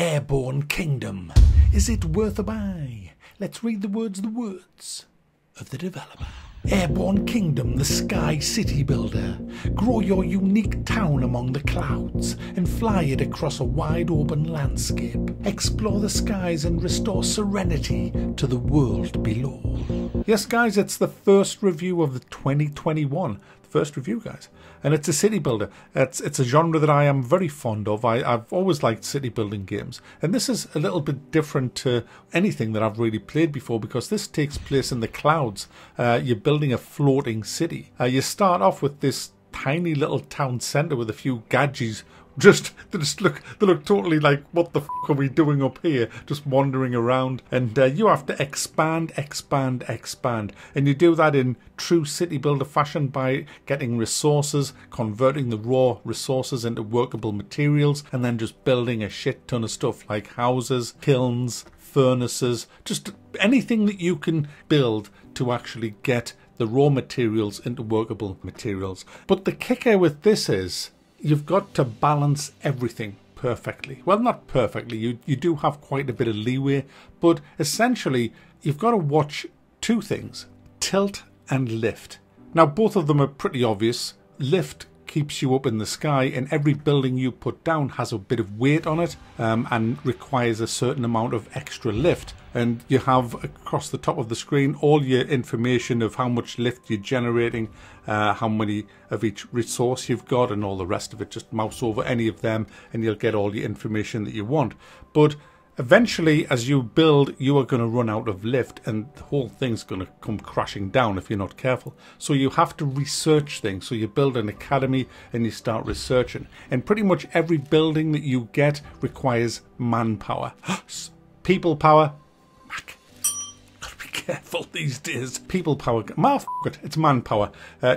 Airborne Kingdom. Is it worth a buy? Let's read the words of the developer. Airborne Kingdom, the Sky City Builder. Grow your unique town among the clouds and fly it across a wide open landscape. Explore the skies and restore serenity to the world below. Yes, guys, it's the first review of the 2021. First review, guys, and it's a city builder. It's a genre that I am very fond of. I've always liked city building games, and this is a little bit different to anything that I've really played before because this takes place in the clouds. You're building a floating city. You start off with this tiny little town centre with a few gadgets. They look totally like, what the f are we doing up here? Just wandering around, and you have to expand, and you do that in true city builder fashion by getting resources, converting the raw resources into workable materials, and then just building a shit ton of stuff like houses, kilns, furnaces, just anything that you can build to actually get the raw materials into workable materials. But the kicker with this is, you've got to balance everything perfectly. Well, not perfectly. You do have quite a bit of leeway, but essentially you've got to watch two things: tilt and lift. Now, both of them are pretty obvious. Lift keeps you up in the sky, and every building you put down has a bit of weight on it and requires a certain amount of extra lift. And you have across the top of the screen all your information of how much lift you're generating, how many of each resource you've got, and all the rest of it. Just mouse over any of them and you'll get all the information that you want. But eventually, as you build, you are going to run out of lift, and the whole thing's going to come crashing down if you're not careful. So you have to research things. So you build an academy and you start researching. And pretty much every building that you get requires manpower. People power. Gotta be careful these days. People power. It's manpower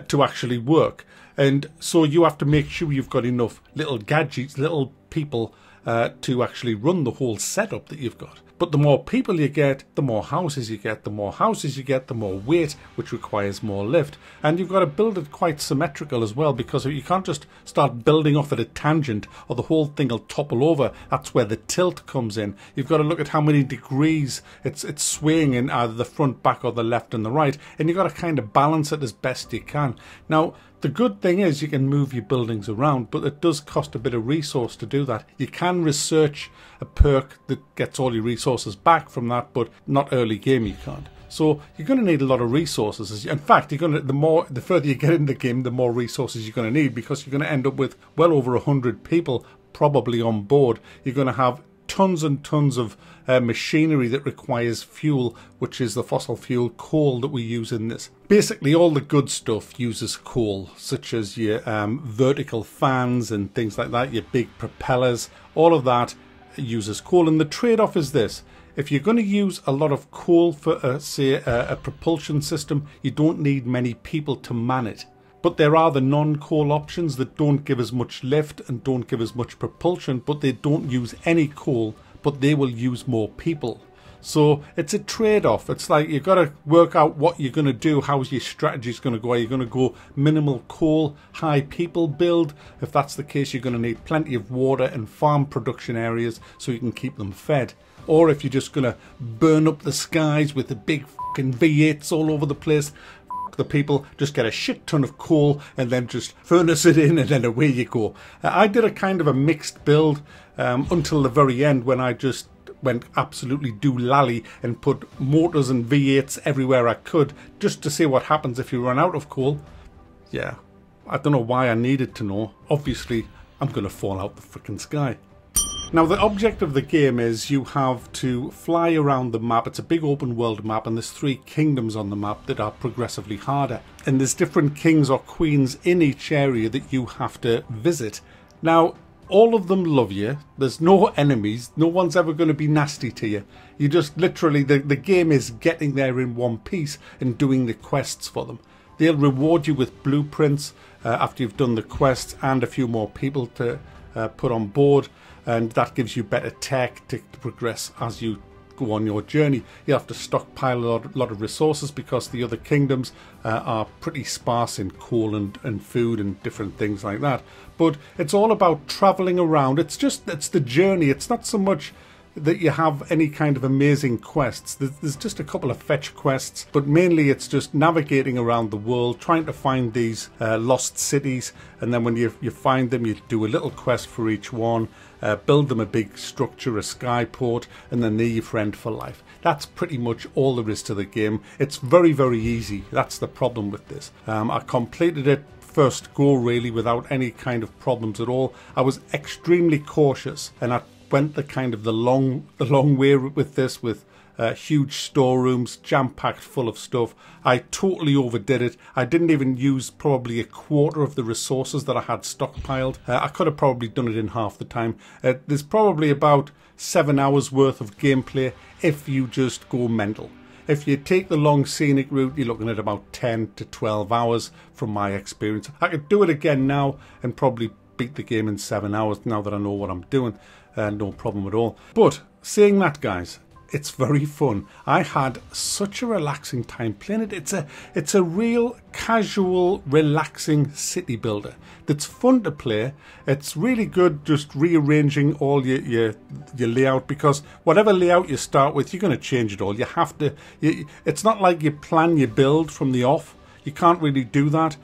to actually work. And so you have to make sure you've got enough little gadgets, little people to actually run the whole setup that you've got. But the more people you get, the more houses you get. The more houses you get, the more weight, which requires more lift. And you've got to build it quite symmetrical as well, because you can't just start building off at a tangent or the whole thing will topple over. That's where the tilt comes in. You've got to look at how many degrees it's swaying in either the front, back, or the left and the right. And you've got to kind of balance it as best you can. Now, the good thing is you can move your buildings around, but it does cost a bit of resource to do that. You can research a perk that gets all your resources back from that, but not early game you can't. So you're going to need a lot of resources. In fact, the further you get in the game, the more resources you're going to need, because you're going to end up with well over 100 people probably on board. You're going to have tons and tons of machinery that requires fuel, which is the fossil fuel coal that we use in this. Basically, all the good stuff uses coal, such as your vertical fans and things like that, your big propellers, all of that uses coal. And the trade-off is this: if you're going to use a lot of coal for, say, a propulsion system, you don't need many people to man it. But there are the non-coal options that don't give as much lift and don't give as much propulsion, but they don't use any coal, but they will use more people. So it's a trade-off. It's like you've got to work out what you're going to do. How's your strategy going to go? Are you going to go minimal coal, high people build? If that's the case, you're going to need plenty of water and farm production areas so you can keep them fed. Or if you're just going to burn up the skies with the big fucking V8s all over the place, the people, just get a shit ton of coal and then just furnace it in, and then away you go. I did a kind of a mixed build until the very end, when I just went absolutely doolally and put motors and V8s everywhere I could, just to see what happens if you run out of coal. Yeah, I don't know why I needed to know. Obviously, I'm going to fall out the freaking sky. Now, the object of the game is you have to fly around the map. It's a big open world map, and there's 3 kingdoms on the map that are progressively harder. And there's different kings or queens in each area that you have to visit. Now, all of them love you. There's no enemies. No one's ever going to be nasty to you. You just literally, the game is getting there in one piece and doing the quests for them. They'll reward you with blueprints after you've done the quests and a few more people to put on board. And that gives you better tech to progress as you go on your journey. You have to stockpile a lot of resources because the other kingdoms are pretty sparse in coal and food and different things like that. But it's all about traveling around. It's the journey. It's not so much that you have any kind of amazing quests. There's just a couple of fetch quests, but mainly it's just navigating around the world, trying to find these lost cities, and then when you find them, you do a little quest for each one, build them a big structure, a skyport, and then they're your friend for life. That's pretty much all there is to the game. It's very, very easy. That's the problem with this. I completed it first go really without any kind of problems at all. I was extremely cautious, and I went the long way with this, with huge storerooms jam-packed full of stuff. I totally overdid it. I didn't even use probably a quarter of the resources that I had stockpiled. I could have probably done it in half the time. There's probably about 7 hours worth of gameplay if you just go mental. If you take the long scenic route, you're looking at about 10 to 12 hours from my experience. I could do it again now and probably beat the game in 7 hours now that I know what I'm doing. No problem at all. But saying that, guys, it's very fun. I had such a relaxing time playing it. It's a real casual, relaxing city builder that's fun to play. It's really good just rearranging all your layout, because whatever layout you start with, you're going to change it all. You have to. It's not like you plan your build from the off. You can't really do that.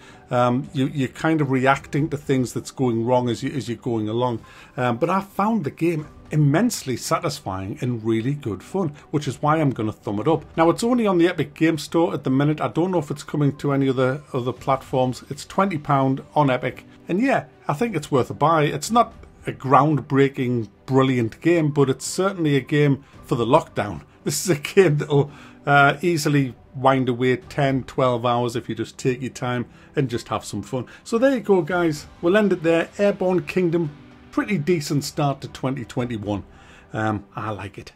You're kind of reacting to things that's going wrong as you're going along. But I found the game immensely satisfying and really good fun, which is why I'm going to thumb it up. Now, it's only on the Epic Game Store at the minute. I don't know if it's coming to any other platforms. It's £20 on Epic. And yeah, I think it's worth a buy. It's not a groundbreaking, brilliant game, but it's certainly a game for the lockdown. This is a game that'll easily wind away 10, 12 hours if you just take your time and just have some fun. So there you go, guys. We'll end it there. Airborne Kingdom, pretty decent start to 2021. I like it.